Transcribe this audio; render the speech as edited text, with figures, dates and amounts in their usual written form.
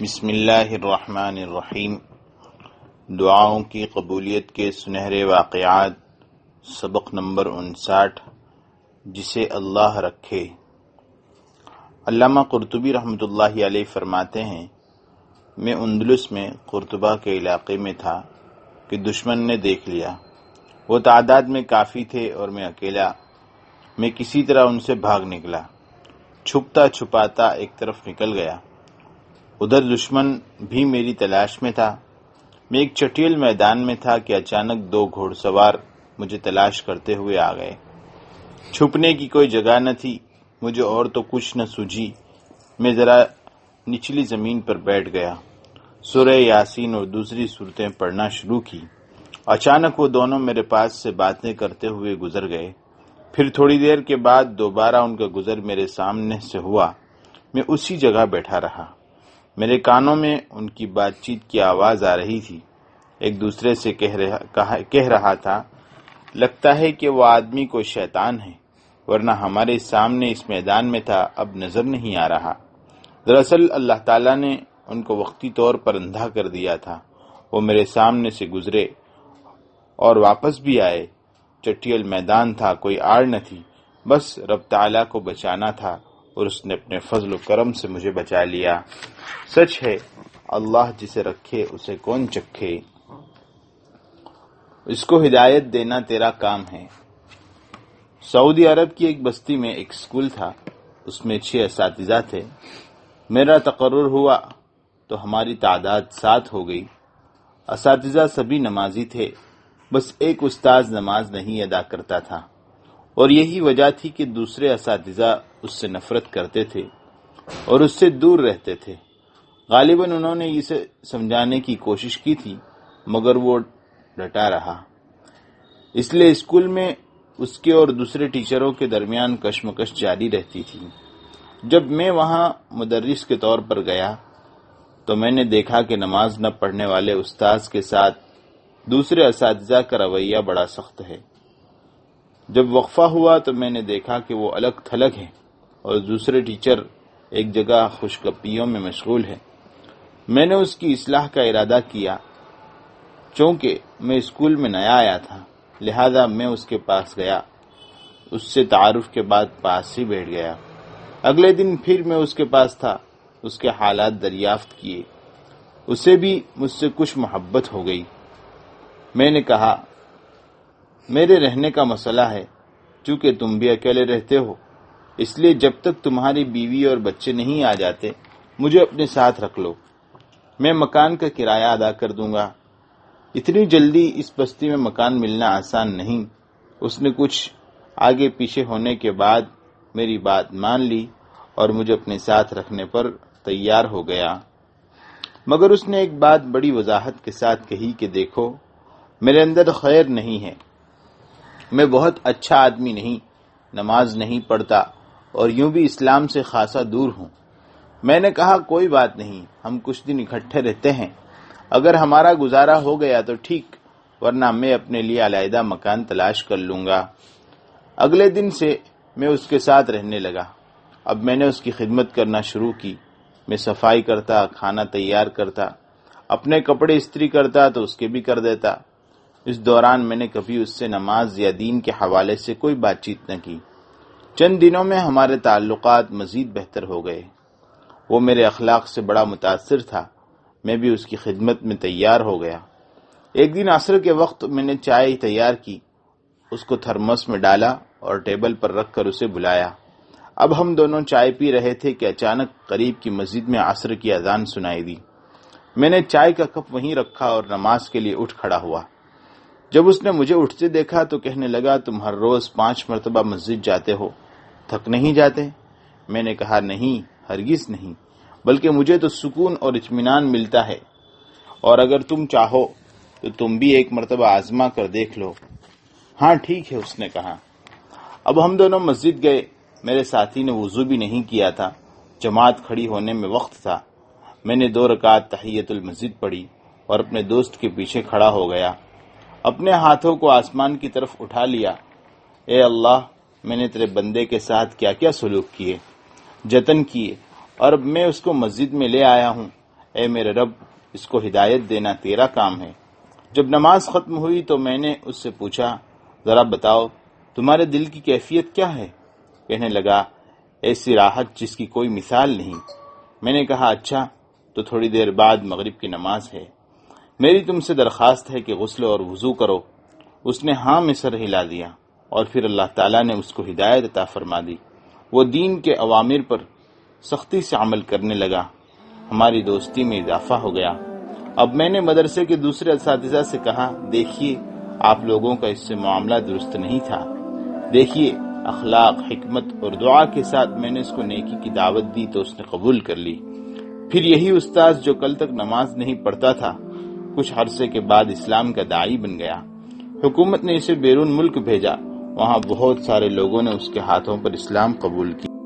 بسم اللہ الرحمن الرحیم۔ دعاؤں کی قبولیت کے سنہرے واقعات، سبق نمبر 59، جسے اللہ رکھے۔ علامہ قرطبی رحمۃ اللہ علیہ فرماتے ہیں، میں اندلس میں قرطبہ کے علاقے میں تھا کہ دشمن نے دیکھ لیا۔ وہ تعداد میں کافی تھے اور میں اکیلا۔ میں کسی طرح ان سے بھاگ نکلا، چھپتا چھپاتا ایک طرف نکل گیا۔ ادھر دشمن بھی میری تلاش میں تھا۔ میں ایک چٹیل میدان میں تھا کہ اچانک 2 گھوڑ سوار مجھے تلاش کرتے ہوئے آ گئے۔ چھپنے کی کوئی جگہ نہ تھی، مجھے اور تو کچھ نہ سوجھی۔ میں ذرا نچلی زمین پر بیٹھ گیا، سورہ یاسین اور دوسری صورتیں پڑھنا شروع کی۔ اچانک وہ دونوں میرے پاس سے باتیں کرتے ہوئے گزر گئے۔ پھر تھوڑی دیر کے بعد دوبارہ ان کا گزر میرے سامنے سے ہوا۔ میں اسی جگہ بیٹھا رہا۔ میرے کانوں میں ان کی بات چیت کی آواز آ رہی تھی۔ ایک دوسرے سے کہہ رہا تھا، لگتا ہے کہ وہ آدمی کوئی شیطان ہے، ورنہ ہمارے سامنے اس میدان میں تھا، اب نظر نہیں آ رہا۔ دراصل اللہ تعالیٰ نے ان کو وقتی طور پر اندھا کر دیا تھا۔ وہ میرے سامنے سے گزرے اور واپس بھی آئے۔ چٹیل میدان تھا، کوئی آڑ نہ تھی، بس رب تعالیٰ کو بچانا تھا، اور اس نے اپنے فضل و کرم سے مجھے بچا لیا۔ سچ ہے، اللہ جسے رکھے اسے کون چکھے، اس کو ہدایت دینا تیرا کام ہے۔ سعودی عرب کی ایک بستی میں ایک اسکول تھا، اس میں 6 اساتذہ تھے۔ میرا تقرر ہوا تو ہماری تعداد 7 ہو گئی۔ اساتذہ سبھی نمازی تھے، بس ایک استاذ نماز نہیں ادا کرتا تھا، اور یہی وجہ تھی کہ دوسرے اساتذہ اس سے نفرت کرتے تھے اور اس سے دور رہتے تھے۔ غالباً انہوں نے اسے سمجھانے کی کوشش کی تھی، مگر وہ ڈٹا رہا۔ اس لیے اسکول میں اس کے اور دوسرے ٹیچروں کے درمیان کشمکش جاری رہتی تھی۔ جب میں وہاں مدرس کے طور پر گیا تو میں نے دیکھا کہ نماز نہ پڑھنے والے استاذ کے ساتھ دوسرے اساتذہ کا رویہ بڑا سخت ہے۔ جب وقفہ ہوا تو میں نے دیکھا کہ وہ الگ تھلگ ہے اور دوسرے ٹیچر ایک جگہ خوش گپیوں میں مشغول ہے۔ میں نے اس کی اصلاح کا ارادہ کیا۔ چونکہ میں اسکول میں نیا آیا تھا، لہذا میں اس کے پاس گیا۔ اس سے تعارف کے بعد پاس ہی بیٹھ گیا۔ اگلے دن پھر میں اس کے پاس تھا، اس کے حالات دریافت کیے۔ اسے بھی مجھ سے کچھ محبت ہو گئی۔ میں نے کہا، میرے رہنے کا مسئلہ ہے، چونکہ تم بھی اکیلے رہتے ہو، اس لیے جب تک تمہاری بیوی اور بچے نہیں آ جاتے مجھے اپنے ساتھ رکھ لو، میں مکان کا کرایہ ادا کر دوں گا۔ اتنی جلدی اس بستی میں مکان ملنا آسان نہیں۔ اس نے کچھ آگے پیچھے ہونے کے بعد میری بات مان لی اور مجھے اپنے ساتھ رکھنے پر تیار ہو گیا۔ مگر اس نے ایک بات بڑی وضاحت کے ساتھ کہی کہ دیکھو، میرے اندر خیر نہیں ہے، میں بہت اچھا آدمی نہیں، نماز نہیں پڑھتا اور یوں بھی اسلام سے خاصا دور ہوں۔ میں نے کہا، کوئی بات نہیں، ہم کچھ دن اکٹھے رہتے ہیں، اگر ہمارا گزارا ہو گیا تو ٹھیک، ورنہ میں اپنے لیے علیحدہ مکان تلاش کر لوں گا۔ اگلے دن سے میں اس کے ساتھ رہنے لگا۔ اب میں نے اس کی خدمت کرنا شروع کی۔ میں صفائی کرتا، کھانا تیار کرتا، اپنے کپڑے استری کرتا تو اس کے بھی کر دیتا۔ اس دوران میں نے کبھی اس سے نماز یا دین کے حوالے سے کوئی بات چیت نہ کی۔ چند دنوں میں ہمارے تعلقات مزید بہتر ہو گئے۔ وہ میرے اخلاق سے بڑا متاثر تھا، میں بھی اس کی خدمت میں تیار ہو گیا۔ ایک دن عصر کے وقت میں نے چائے تیار کی، اس کو تھرمس میں ڈالا اور ٹیبل پر رکھ کر اسے بلایا۔ اب ہم دونوں چائے پی رہے تھے کہ اچانک قریب کی مسجد میں عصر کی اذان سنائی دی۔ میں نے چائے کا کپ وہیں رکھا اور نماز کے لیے اٹھ کھڑا ہوا۔ جب اس نے مجھے اٹھتے دیکھا تو کہنے لگا، تم ہر روز 5 مرتبہ مسجد جاتے ہو، تھک نہیں جاتے؟ میں نے کہا، نہیں، ہرگز نہیں، بلکہ مجھے تو سکون اور اطمینان ملتا ہے، اور اگر تم چاہو تو تم بھی ایک مرتبہ آزما کر دیکھ لو۔ ہاں ٹھیک ہے، اس نے کہا۔ اب ہم دونوں مسجد گئے۔ میرے ساتھی نے وضو بھی نہیں کیا تھا، جماعت کھڑی ہونے میں وقت تھا۔ میں نے 2 رکعت تحیۃ المسجد پڑھی اور اپنے دوست کے پیچھے کھڑا ہو گیا۔ اپنے ہاتھوں کو آسمان کی طرف اٹھا لیا۔ اے اللہ، میں نے تیرے بندے کے ساتھ کیا کیا سلوک کیے، جتن کیے، اور اب میں اس کو مسجد میں لے آیا ہوں۔ اے میرے رب، اس کو ہدایت دینا تیرا کام ہے۔ جب نماز ختم ہوئی تو میں نے اس سے پوچھا، ذرا بتاؤ تمہارے دل کی کیفیت کیا ہے؟ کہنے لگا، ایسی راحت جس کی کوئی مثال نہیں۔ میں نے کہا، اچھا تو تھوڑی دیر بعد مغرب کی نماز ہے، میری تم سے درخواست ہے کہ غسل اور وضو کرو۔ اس نے ہاں میں سر ہلا دیا، اور پھر اللہ تعالیٰ نے اس کو ہدایت عطا فرما دی۔ وہ دین کے اوامر پر سختی سے عمل کرنے لگا۔ ہماری دوستی میں اضافہ ہو گیا۔ اب میں نے مدرسے کے دوسرے اساتذہ سے کہا، دیکھیے آپ لوگوں کا اس سے معاملہ درست نہیں تھا۔ دیکھیے اخلاق، حکمت اور دعا کے ساتھ میں نے اس کو نیکی کی دعوت دی تو اس نے قبول کر لی۔ پھر یہی استاذ جو کل تک نماز نہیں پڑھتا تھا، کچھ عرصے کے بعد اسلام کا داعی بن گیا۔ حکومت نے اسے بیرون ملک بھیجا، وہاں بہت سارے لوگوں نے اس کے ہاتھوں پر اسلام قبول کیا۔